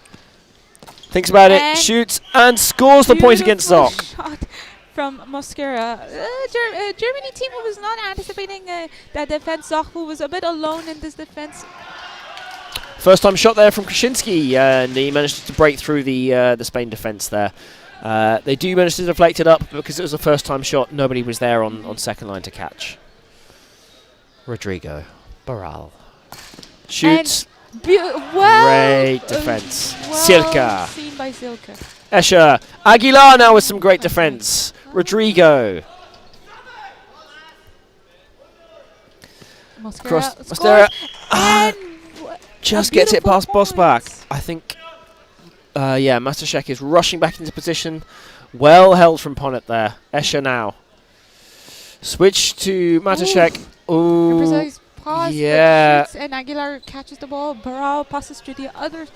S1: Thinks about it, shoots, and scores the point against Zoc.
S2: Shot from Mosquera. Germany team who was not anticipating that defense. Zoc, who was a bit alone in this defense.
S1: First time shot there from Krasinski, and he managed to break through the Spain defence there. They do manage to deflect it up, because it was a first time shot. Nobody was there on second line to catch. Rodrigo. Barral. Shoots. Great defence. Silka.
S2: Seen by Silka.
S1: Escher. Aguilar now with some great defence. Rodrigo.
S2: Mosquera.
S1: Just gets it past Bosbach. I think, Matuszek is rushing back into position. Well held from Ponnet there. Escher now. Switch to Matuszek. Ooh.
S2: Precise pass. Shoots, and Aguilar catches the ball. Barral passes to the other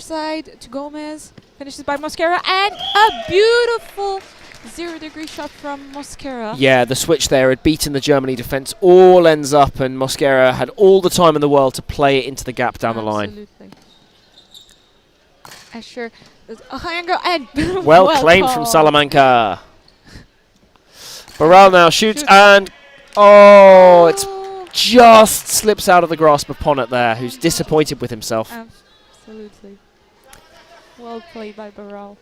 S2: side to Gomez. Finishes by Mosquera. And a beautiful 0-degree shot from Mosquera.
S1: Yeah, the switch there had beaten the Germany defence. All ends up, and Mosquera had all the time in the world to play it into the gap down the line.
S2: Absolutely. Escher. A high angle and
S1: well claimed from Salamanca. Barral now shoots and it's just slips out of the grasp of Ponnet there, who's disappointed with himself.
S2: Absolutely. Well played by Barral.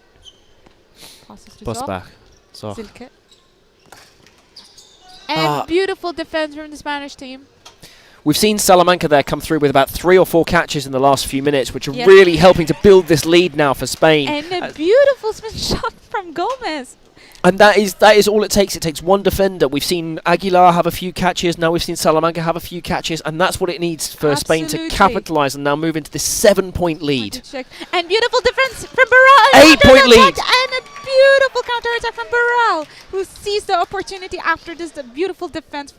S2: Passes to
S1: Bosbach.
S2: Silke. And beautiful defense from the Spanish team.
S1: We've seen Salamanca there come through with about 3 or 4 catches in the last few minutes, which are really helping to build this lead now for Spain.
S2: And a beautiful spin shot from Gomez.
S1: And that is all it takes. It takes one defender. We've seen Aguilar have a few catches. Now we've seen Salamanca have a few catches. And that's what it needs for Spain to capitalise and now move into this 7-point lead.
S2: And beautiful defence from Barral.
S1: 8-point lead.
S2: And a beautiful counter-attack from Barral, who sees the opportunity after this beautiful defence.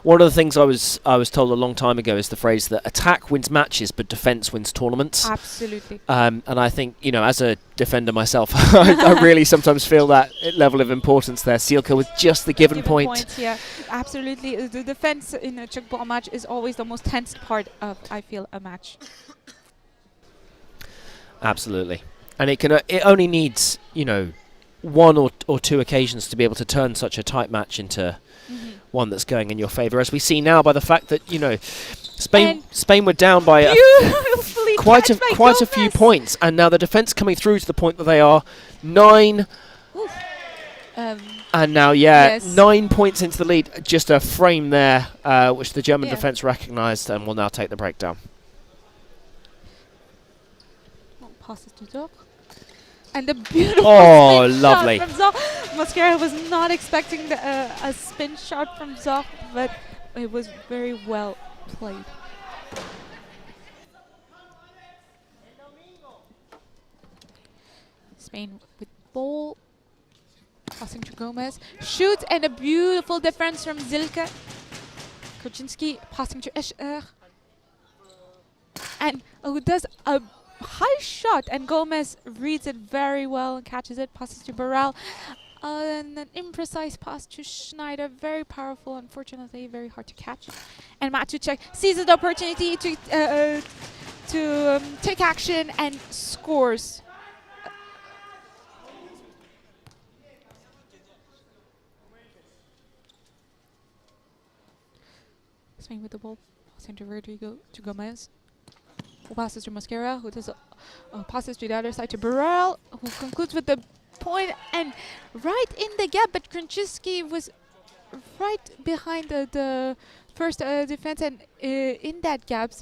S1: One of the things I was told a long time ago is the phrase that attack wins matches, but defence wins tournaments.
S2: Absolutely.
S1: And I think, as a defender myself, I really sometimes feel that level of importance there. Silke with just the given point.
S2: Yeah, absolutely. The defence in a tchoukball match is always the most tense part of, I feel, a match.
S1: Absolutely. And it only needs, 1 or 2 occasions to be able to turn such a tight match into one that's going in your favour, as we see now by the fact that Spain were down by quite a few points, and now the defence coming through to the point that they are 9. And now 9 points into the lead, just a frame there, which the German defence recognised and will now take the breakdown.
S2: Passes to Zoc. And the beautiful
S1: lovely
S2: shot from Zoc. Mosquera was not expecting a spin shot from Zoc, but it was very well played. Spain with ball. Passing to Gomez. Shoots, and a beautiful defense from Zilke. Krasinski passing to Escher. And who does a high shot, and Gomez reads it very well and catches it, passes to Barral, and an imprecise pass to Schneider, very powerful, unfortunately very hard to catch. And Matuszek seizes the opportunity to take action and scores. Spain with the ball, passing to Rodrigo to Gomez. Who passes to Mosquera, who does passes to the other side to Barral, who concludes with the point and right in the gap, but Krasinski was right behind the first defense, and in that gap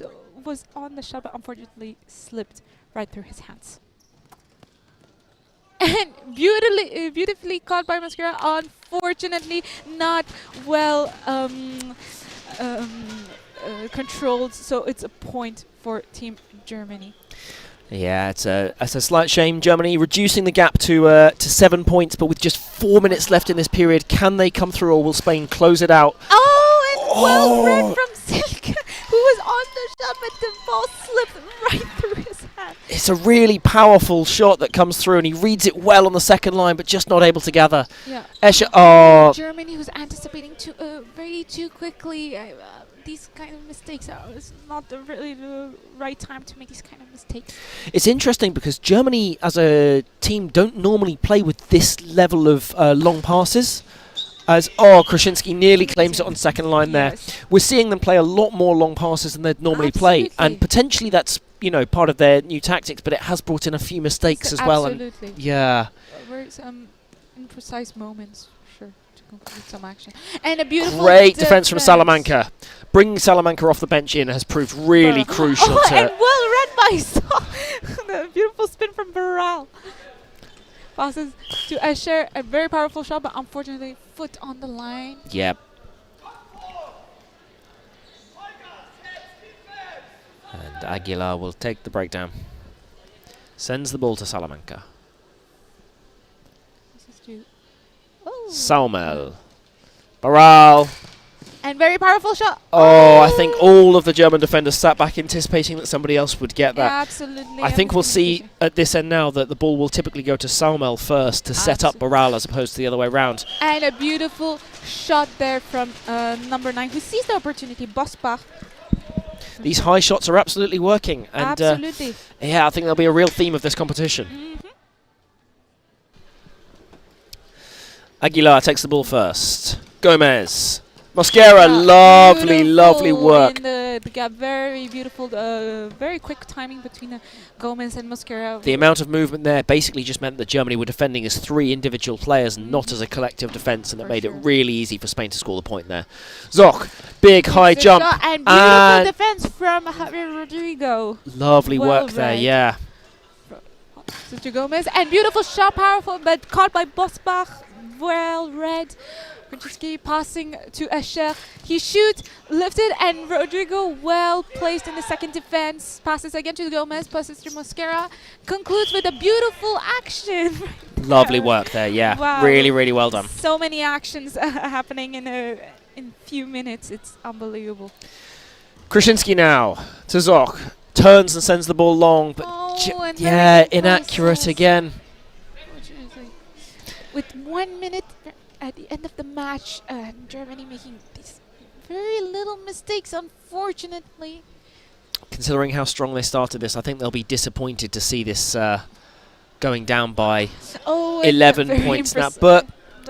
S2: was on the shot, but unfortunately slipped right through his hands. And beautifully caught by Mosquera, unfortunately not well controlled, so it's a point for Team Germany.
S1: Yeah, it's a slight shame. Germany reducing the gap to 7 points, but with just 4 minutes left in this period, can they come through, or will Spain close it out?
S2: Oh, and well read from Silke, who was on the shot, but the ball slipped right through his hand.
S1: It's a really powerful shot that comes through, and he reads it well on the second line, but just not able to gather.
S2: Yeah.
S1: Escher, oh.
S2: Germany was anticipating really too quickly. These kind of mistakes it's not really the right time to make these kind of mistakes.
S1: It's interesting because Germany as a team don't normally play with this level of long passes. As Krasinski nearly claims it on second line there. We're seeing them play a lot more long passes than they'd normally play, and potentially that's part of their new tactics, but it has brought in a few mistakes as well.
S2: Absolutely.
S1: And yeah.
S2: Very some imprecise moments, sure, to conclude some action. And a beautiful
S1: great defense from Salamanca. Bringing Salamanca off the bench in has proved really crucial.
S2: And well read by Saul. The beautiful spin from Barral. Passes to Escher, a very powerful shot, but unfortunately foot on the line.
S1: Yep. And Aguilar will take the breakdown. Sends the ball to Salamanca. Saumel. Barral.
S2: And very powerful shot.
S1: I think all of the German defenders sat back anticipating that somebody else would get that.
S2: Yeah, absolutely.
S1: I think we'll see at this end now that the ball will typically go to Saumel first to set up Barral as opposed to the other way around.
S2: And a beautiful shot there from number 9, who sees the opportunity, Bosbach.
S1: These high shots are absolutely working. And
S2: absolutely.
S1: Yeah, I think there'll be a real theme of this competition.
S2: Aguilar
S1: takes the ball first. Gomez. Mosquera, lovely work.
S2: In the gap, very beautiful, very quick timing between Gomez and Mosquera.
S1: The amount of movement there basically just meant that Germany were defending as 3 individual players, not as a collective defence, and it made it really easy for Spain to score the point there. Zoc, big high jump.
S2: And beautiful defence from Javier Rodrigo.
S1: Lovely work there, yeah.
S2: To Gomez, and beautiful shot, powerful, but caught by Bosbach. Well read. Franceschi passing to Escher. He shoots, lifted, and Rodrigo well placed in the second defense. Passes again to Gomez, passes to Mosquera. Concludes with a beautiful action.
S1: Lovely work there, yeah.
S2: Wow.
S1: Really well done.
S2: So many actions happening in few minutes. It's unbelievable.
S1: Krasinski now to Zoc. Turns and sends the ball long, but inaccurate again.
S2: With 1 minute at the end of the match, Germany making these very little mistakes, unfortunately.
S1: Considering how strong they started this, I think they'll be disappointed to see this going down by 11 points now. But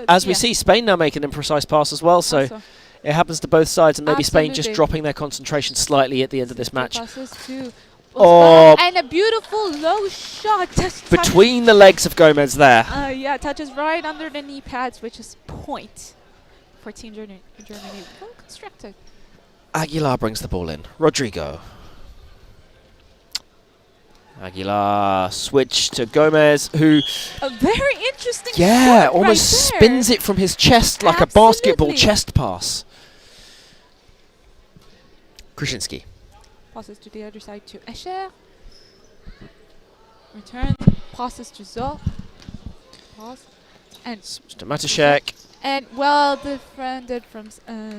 S1: as we see, Spain now make an imprecise pass as well, so it happens to both sides, and maybe Spain just dropping their concentration slightly at the end of this match.
S2: And a beautiful low shot.
S1: Between the legs of Gomez there.
S2: Yeah, touches right under the knee pads, which is point for Team Germany. Well constructed.
S1: Aguilar brings the ball in. Rodrigo. Aguilar switch to Gomez, who...
S2: A very interesting
S1: yeah,
S2: shot
S1: almost
S2: right
S1: spins it from his chest like a basketball chest pass. Krasinski.
S2: Passes to the other side to Escher. Return. Passes to Zoc. Pass. And
S1: to Matashek.
S2: And well defended from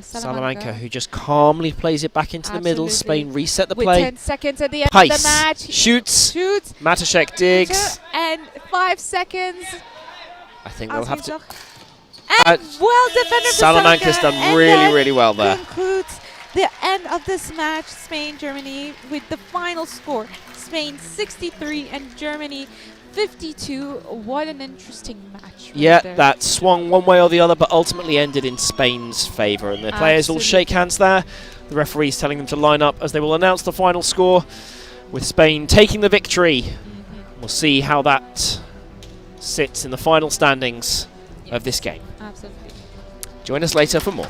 S1: Salamanca, who just calmly plays it back into the middle. Spain reset the play.
S2: 10 seconds at the end of the match.
S1: Shoots. Matashek digs.
S2: And 5 seconds.
S1: I think they'll have to...
S2: And well defended.
S1: Salamanca's done really well there.
S2: Concludes the end of this match, Spain-Germany, with the final score. Spain 63 and Germany 52. What an interesting match.
S1: That swung one way or the other, but ultimately ended in Spain's favour. And the players all shake hands there. The referee's telling them to line up as they will announce the final score, with Spain taking the victory. We'll see how that sits in the final standings of this game.
S2: Absolutely.
S1: Join us later for more.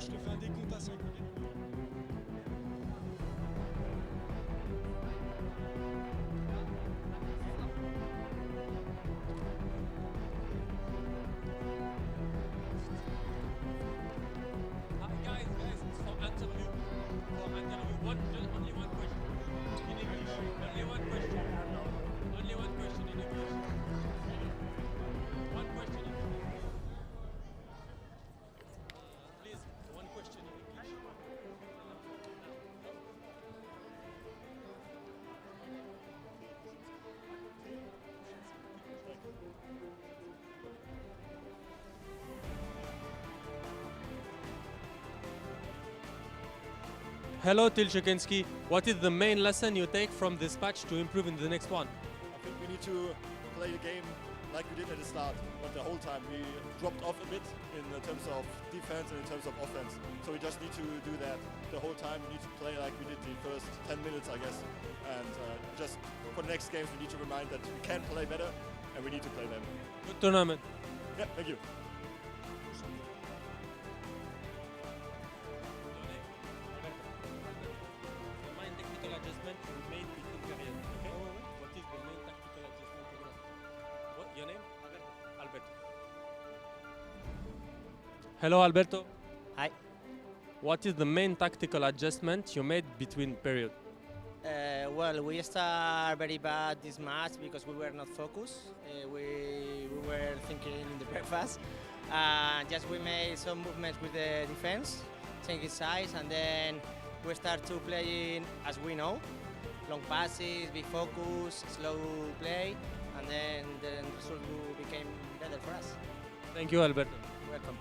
S3: je te fais un décompte à 5.
S4: Guys, it's for interview. Only one question. In English. Only one question. Only one question in English. One question in English. Please, one question in English. Hello, Tilchukensky. What is the main lesson you take from this match to improve in the next one?
S5: I think we need to play the game like we did at the start, but the whole time we dropped off a bit in terms of defense and in terms of offense. So we just need to do that the whole time. We need to play like we did the first 10 minutes, I guess. And just for the next games, we need to remind that we can play better and we need to play better.
S4: Good tournament.
S5: Yeah, thank you.
S4: The main technical adjustment we made between periods. Okay? What is the main tactical adjustment you made? What? Your name? Alberto. Hello, Alberto.
S6: Hi.
S4: What is the main tactical adjustment you made between periods?
S6: Well, we start very bad this match because we were not focused. We were thinking in the breakfast. Just we made some movements with the defense, changing size, and then we start to playing as we know. Long passes, big focus, slow play, and then the result became better for us.
S4: Thank you, Alberto.
S6: Welcome.